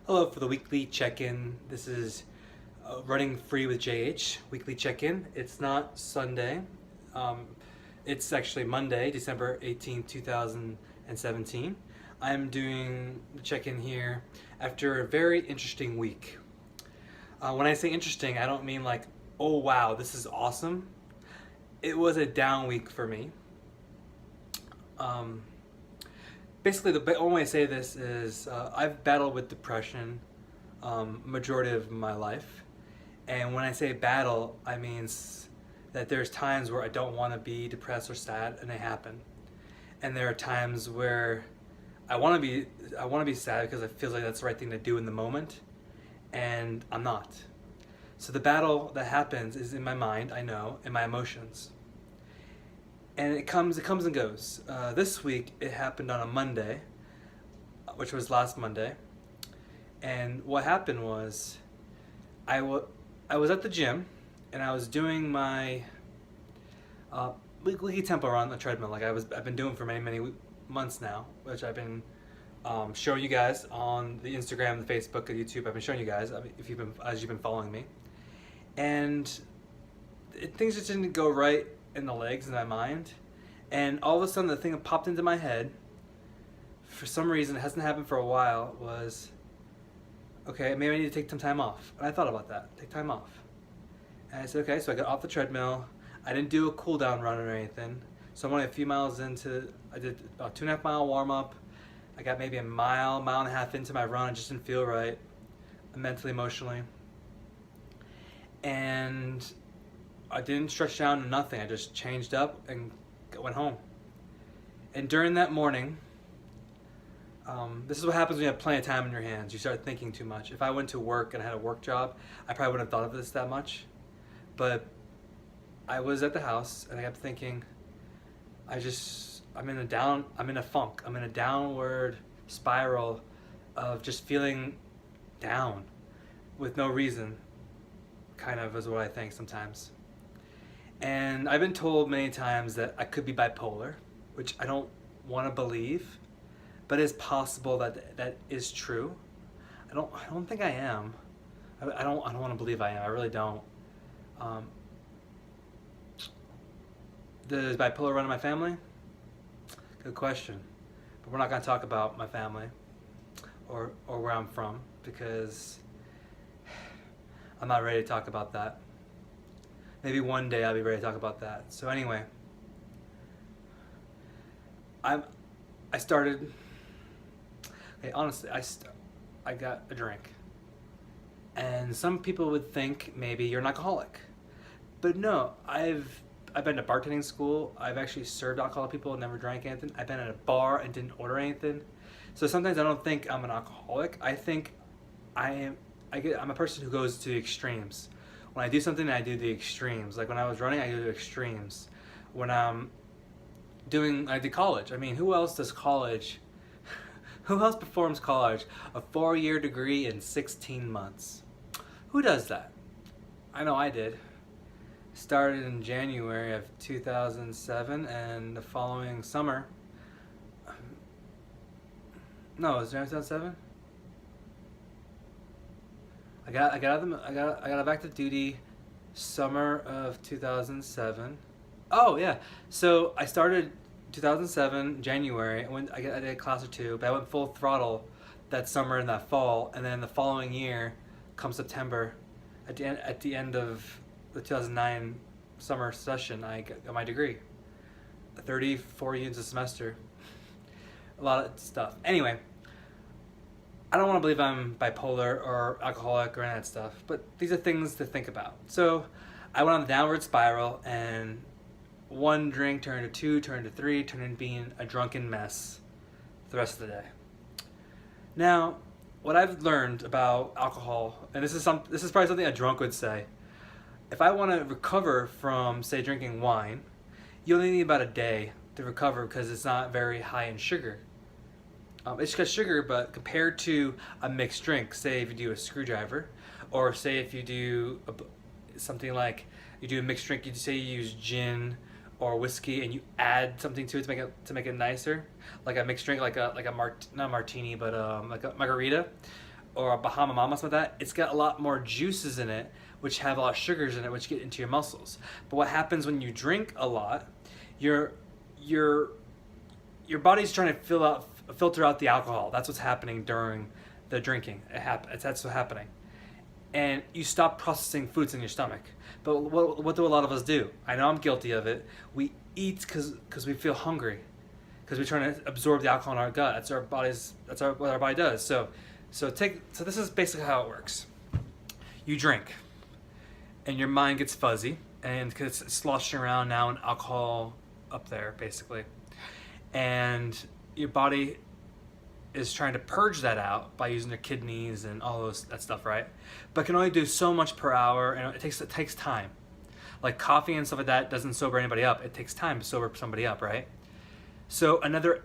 Hello for the weekly check-in. This is Running Free with JH weekly check-in. It's not Sunday. It's actually Monday, December 18th, 2017. I'm doing the check-in here after a very interesting week. When I say interesting, I don't mean like, oh wow, this is awesome. It was a down week for me. Basically, the only way I say this is I've battled with depression majority of my life. And when I say battle, I mean that there's times where I don't want to be depressed or sad, and they happen. And there are times where I want to be sad because it feels like that's the right thing to do in the moment, and I'm not. So the battle that happens is in my mind, I know, in my emotions. And it comes and goes. This week it happened on a Monday, which was last Monday. And what happened was, I was at the gym, and I was doing my weekly tempo run on the treadmill, like I've been doing for many months now, which I've been showing you guys on the Instagram, the Facebook, the YouTube. I've been showing you guys if you've been following me, and things just didn't go right in the legs, in my mind, and all of a sudden the thing that popped into my head, for some reason it hasn't happened for a while, was, okay, maybe I need to take some time off. And I thought about that, take time off. And I said, okay, so I got off the treadmill. I didn't do a cool down run or anything, so I'm only a few miles into, I did a 2.5 mile warm up. I got maybe a mile and a half into my run. It just didn't feel right, mentally, emotionally, and I didn't stretch down to nothing. I just changed up and went home. And during that morning, this is what happens when you have plenty of time in your hands. You start thinking too much. If I went to work and I had a work job, I probably wouldn't have thought of this that much. But I was at the house and I kept thinking, I'm in a funk. I'm in a downward spiral of just feeling down with no reason, kind of is what I think sometimes. And I've been told many times that I could be bipolar, which I don't want to believe, but it's possible that is true. I don't think I am. I don't want to believe I am. I really don't. Does bipolar run in my family? Good question. But we're not going to talk about my family or where I'm from, because I'm not ready to talk about that. Maybe one day I'll be ready to talk about that. So anyway, I started. Okay, honestly, I got a drink, and some people would think maybe you're an alcoholic, but no. I've been to bartending school. I've actually served alcoholic people and never drank anything. I've been at a bar and didn't order anything. So sometimes I don't think I'm an alcoholic. I think I'm a person who goes to the extremes. When I do something, I do the extremes. Like when I was running, I do the extremes. When I did college. I mean, who else does college? Who else performs college? A 4-year degree in 16 months. Who does that? I know I did. Started in January of 2007, and the following summer. No, it was January 2007. I got back to duty summer of 2007. Oh yeah, so I started 2007 January. I did a class or two, but I went full throttle that summer and that fall, and then the following year, come September, at the end of the 2009 summer session, I got my degree. 34 units a semester, a lot of stuff. Anyway. I don't want to believe I'm bipolar or alcoholic or any of that stuff, but these are things to think about. So I went on the downward spiral, and one drink turned to two, turned to three, turned into being a drunken mess the rest of the day. Now, what I've learned about alcohol, and this is probably something a drunk would say, if I want to recover from, say, drinking wine, you only need about a day to recover because it's not very high in sugar. It's got sugar, but compared to a mixed drink, say if you do a screwdriver, or say if you do something like you do a mixed drink, you use gin or whiskey and you add something to it to make it nicer, like a mixed drink, like a not martini, but like a margarita. or a Bahama Mama, something like that, it's got a lot more juices in it, which have a lot of sugars in it, which get into your muscles. But what happens when you drink a lot, your body's trying to filter out the alcohol. That's what's happening during the drinking. That's what's happening. And you stop processing foods in your stomach. But what do a lot of us do? I know I'm guilty of it. We eat because we feel hungry, because we're trying to absorb the alcohol in our gut. That's what our body does. So this is basically how it works. You drink, and your mind gets fuzzy, and because it's sloshing around now in alcohol up there, basically, and your body is trying to purge that out by using their kidneys and all that stuff, right? But can only do so much per hour, and it takes time. Like coffee and stuff like that doesn't sober anybody up. It takes time to sober somebody up, right? So another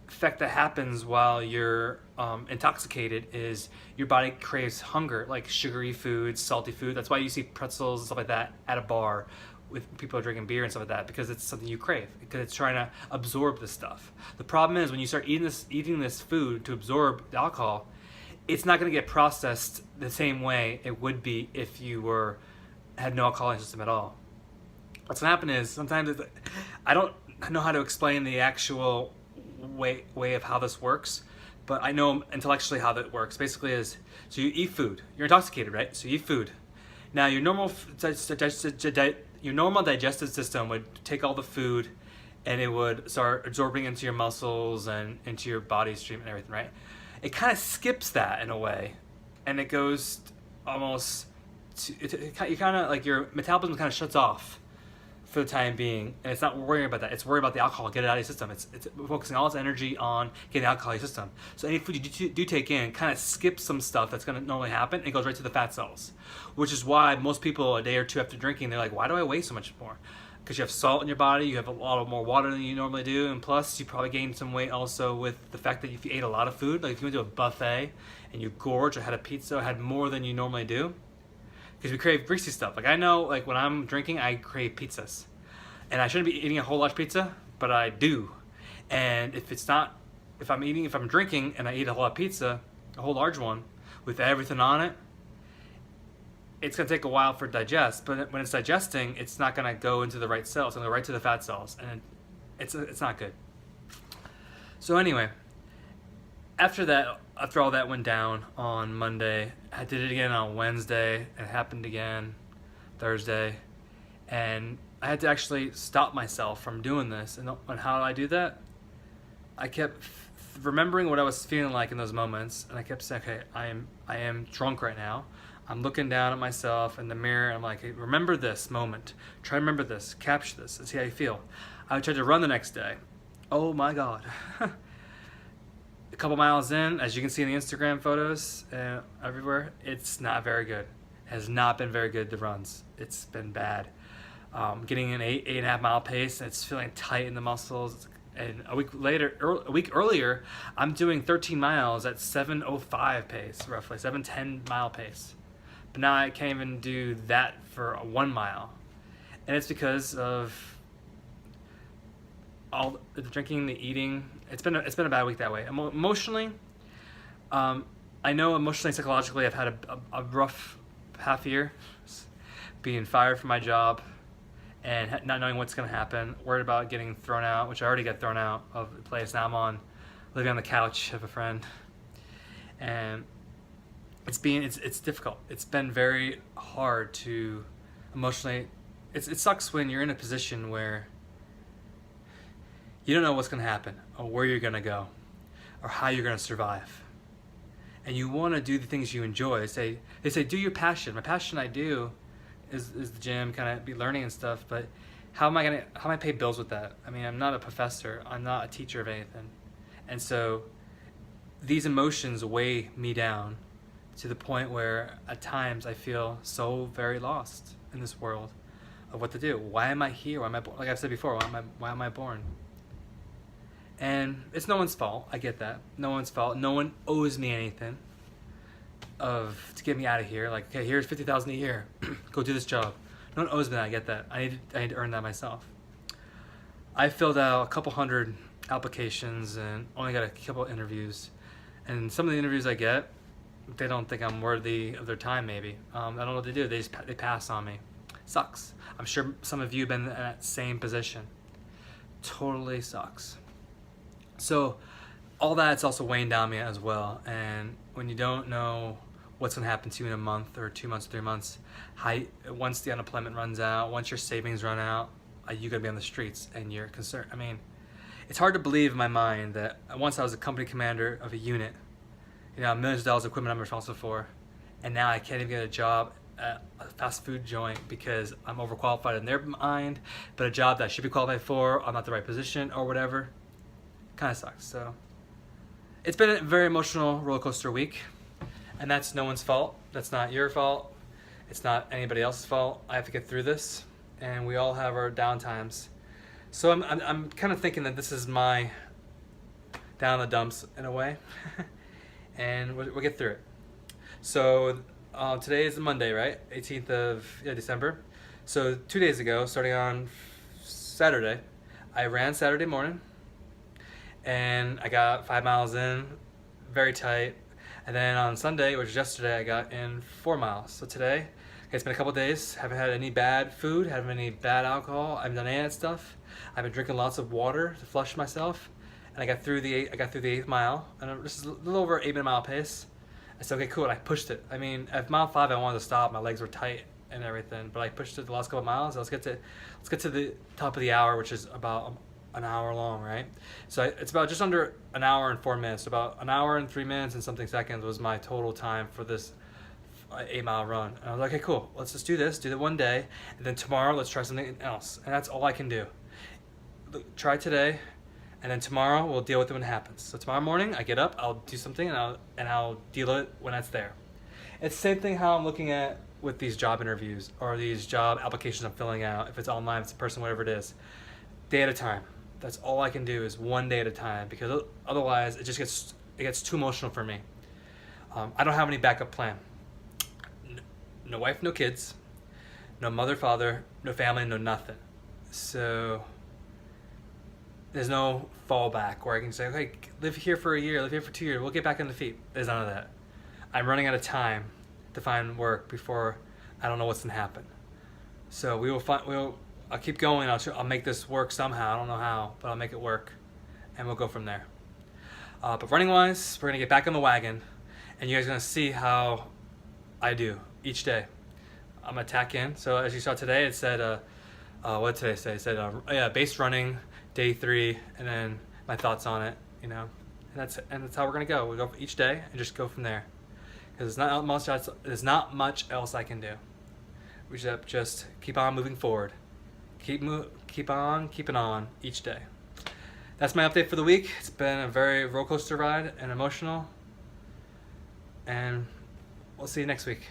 effect that happens while you're intoxicated is your body craves hunger, like sugary foods, salty food. That's why you see pretzels and stuff like that at a bar with people drinking beer and stuff like that, because it's something you crave, because it's trying to absorb this stuff. The problem is when you start eating this food to absorb the alcohol, it's not going to get processed the same way it would be if you had no alcohol system at all. What's going to happen is sometimes I don't know how to explain the actual way of how this works, but I know intellectually how that works. Basically is, so you eat food. You're intoxicated, right? So you eat food. Now your normal digestive system would take all the food and it would start absorbing into your muscles and into your body stream and everything, right? It kind of skips that in a way, and it goes almost you kind of like your metabolism kind of shuts off for the time being, and it's not worrying about that. It's worried about the alcohol, get it out of your system. It's focusing all its energy on getting the alcohol out of your system. So any food you do take in kind of skips some stuff that's going to normally happen and goes right to the fat cells, which is why most people a day or two after drinking, they're like, why do I weigh so much more? Because you have salt in your body, you have a lot more water than you normally do, and plus you probably gained some weight also with the fact that if you ate a lot of food, like if you went to a buffet and you gorged or had a pizza, had more than you normally do, because we crave greasy stuff. Like I know, like when I'm drinking, I crave pizzas, and I shouldn't be eating a whole large pizza, but I do. And if I'm drinking and I eat a whole lot of pizza, a whole large one with everything on it, it's gonna take a while for it to digest. But when it's digesting, it's not gonna go into the right cells. It's gonna go right to the fat cells, and it's not good. So anyway, after all that went down on Monday, I did it again on Wednesday, and it happened again Thursday, and I had to actually stop myself from doing this. And how did I do that? I kept remembering what I was feeling like in those moments, and I kept saying, okay, I am drunk right now. I'm looking down at myself in the mirror, and I'm like, hey, remember this moment. Try to remember this, capture this, and see how you feel. I tried to run the next day. Oh my God. A couple miles in, as you can see in the Instagram photos everywhere, it's not very good. It has not been very good, the runs. It's been bad. Getting an 8.5 mile pace, and it's feeling tight in the muscles. And a week earlier, I'm doing 13 miles at 7:05 pace, roughly 7:10 mile pace. But now I can't even do that for a 1 mile, and it's because of all the drinking, the eating. It's been a bad week that way. Emotionally, I know emotionally, psychologically, I've had a rough half year, being fired from my job and not knowing what's going to happen, worried about getting thrown out, which I already got thrown out of the place. Now I'm living on the couch of a friend, and it's difficult. It's been very hard to emotionally. It sucks when you're in a position where you don't know what's going to happen or where you're going to go or how you're going to survive, and you want to do the things you enjoy. They say do your passion. My passion I do is the gym, kind of be learning and stuff, but how am I pay bills with that? I mean, I'm not a professor, I'm not a teacher of anything. And so these emotions weigh me down to the point where at times I feel so very lost in this world of what to do. Why am I here? Why am I born? Like I've said before, why am I born? And it's no one's fault. I get that. No one's fault. No one owes me anything to get me out of here. Like, okay, here's $50,000 a year. Go do this job. No one owes me that. I get that. I need to earn that myself. I filled out a couple hundred applications and only got a couple interviews. And some of the interviews I get, they don't think I'm worthy of their time. Maybe I don't know what they do. They pass on me. Sucks. I'm sure some of you have been in that same position. Totally sucks. So all that's also weighing down me as well. And when you don't know what's going to happen to you in a month or 2 months, 3 months, once the unemployment runs out, once your savings run out, you're going to be on the streets and you're concerned. I mean, it's hard to believe in my mind that once I was a company commander of a unit, millions of dollars of equipment I'm responsible for, and now I can't even get a job at a fast food joint because I'm overqualified in their mind, but a job that I should be qualified for, I'm not the right position or whatever. Kind of sucks. So it's been a very emotional roller coaster week, and that's no one's fault. That's not your fault. It's not anybody else's fault. I have to get through this, and we all have our down times. So I'm kind of thinking that this is my down the dumps in a way, and we'll get through it. So today is Monday, right? 18th of December. So 2 days ago, starting on Saturday, I ran Saturday morning, and I got 5 miles in, very tight. And then on Sunday, which was yesterday, I got in 4 miles. So today, it's been a couple days. Haven't had any bad food, haven't had any bad alcohol. I haven't done any of that stuff. I've been drinking lots of water to flush myself. And I got through the 8th mile, and this is a little over 8 minute mile pace. I said, okay, cool, and I pushed it. I mean, at mile 5, I wanted to stop. My legs were tight and everything, but I pushed it the last couple of miles. Let's get to the top of the hour, which is about an hour long, right? So it's about just under an hour and 4 minutes. So about an hour and 3 minutes and something seconds was my total time for this 8 mile run. And I was like, okay, cool, let's just do it one day, and then tomorrow let's try something else. And that's all I can do. Try today, and then tomorrow we'll deal with it when it happens. So tomorrow morning I get up, I'll do something, and I'll deal with it when it's there. It's the same thing how I'm looking at with these job interviews or these job applications I'm filling out. If it's online, if it's in person, whatever it is, day at a time. That's all I can do is one day at a time, because otherwise it gets too emotional for me. I don't have any backup plan. No wife, no kids, no mother, father, no family, no nothing. So there's no fallback where I can say, okay, live here for a year, live here for 2 years, we'll get back on the feet. There's none of that. I'm running out of time to find work before I don't know what's going to happen. So I'll keep going. I'll make this work somehow. I don't know how, but I'll make it work, and we'll go from there. But running wise, we're going to get back on the wagon, and you guys are going to see how I do each day. I'm going to tack in. So as you saw today, it said, what did today say? It said, base running, day 3, and then my thoughts on it, and that's how we're going to go. We'll go each day and just go from there. Because there's not much else I can do. We should just keep on moving forward. Keep on keeping on each day. That's my update for the week. It's been a very roller coaster ride and emotional. And we'll see you next week.